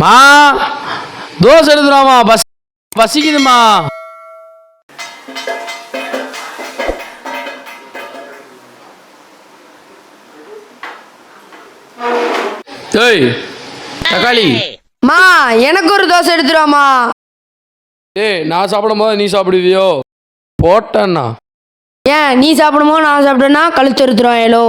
மா தோசை எடுத்துடாமா, பசிக்குதுமா. டேய் தக்காளி, மா எனக்கு ஒரு தோசை எடுத்துருவாமா. ஏய் நான் சாப்பிடும் போது நீ சாப்பிடுவியோ? போட்டேன்னா ஏன் நீ சாப்பிடுமோ நான் சாப்பிட்டேன்னா கழுத்து எடுத்துருவாங்களோ?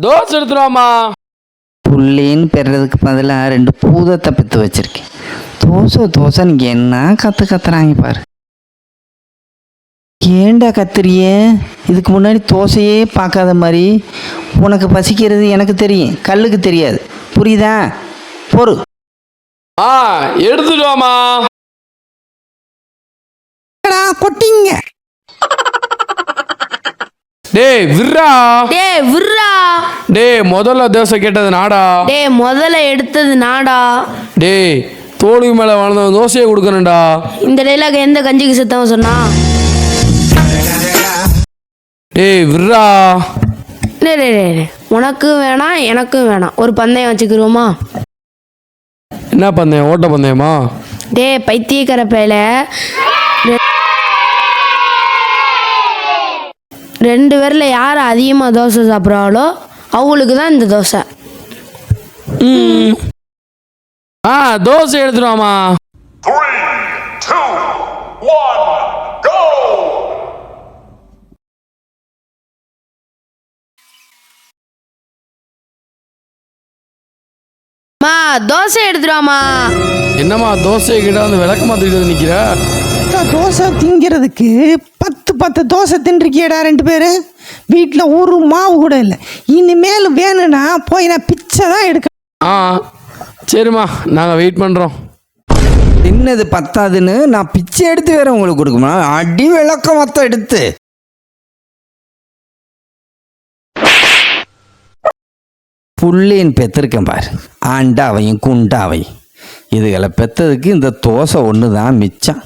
தோசை எடுத்துருவாமா. புள்ளின்னு பெறதுக்கு பதிலாக 2 பூதத்தை பெற்று வச்சிருக்கேன். தோசை நீங்க என்ன கத்துறாங்க பாரு. ஏண்டா கத்துறியே? இதுக்கு முன்னாடி தோசையே பார்க்காத மாதிரி. உனக்கு பசிக்கிறது எனக்கு தெரியும், கல்லுக்கு தெரியாது, புரியுதா? பொறு. எடுத்துடுவாமா. கொட்டிங்க. டேய் விர்ரா. டேய் முதல்ல தோசை கேட்டது நாடா. டேய் முதல்ல எடுத்தது நாடா. டேய் தோளுக்கு மேல வாழ்ந்த தோசையை கொடுக்கணும்டா. இந்த டைலாக் எந்த கஞ்சிக்கு செத்தவன் சொன்னா? டேய் விர்ரா. டேய் உனக்கும் வேணாம் எனக்கும் வேணாம், ஒரு பந்தயம் வச்சுக்கிருவோமா? என்ன பந்தயம்? ஓட்ட பந்தயமா? டேய் பைத்தியக்கார பேல, 2 பேர்ல யார் அதிகமாக தோசை சாப்பிட்றாங்களோ அவங்களுக்கு தான் இந்த தோசை. தோசை எடுத்துருவாமா. 3, 2, 1, go! மா தோசை எடுத்துருவாமா. என்னம்மா தோசை கிட்ட வந்து விளக்க மாத்திக்கிட்டு நிக்கிற? தோசை திங்கிறதுக்கு 10 தோசை தின்றிருக்கியடா 2 பேரு. வீட்டில் ஒரு மாவு கூட இல்லை. இனிமேல் வேணும்னா போய் நான் பிச்சை தான் எடுக்க. சரிம்மா நாங்கள் வெயிட் பண்ணுறோம். என்னது பத்தாதுன்னு நான் பிச்சை எடுத்து வேற உங்களுக்கு கொடுக்குமா? அடி விளக்கம் மொத்தம் எடுத்து புள்ளின்னு பெற்றிருக்கேன் பாரு. ஆண்டாவையும் குண்டாவையும் இதுகளை பெற்றதுக்கு இந்த தோசை ஒன்று தான் மிச்சம்.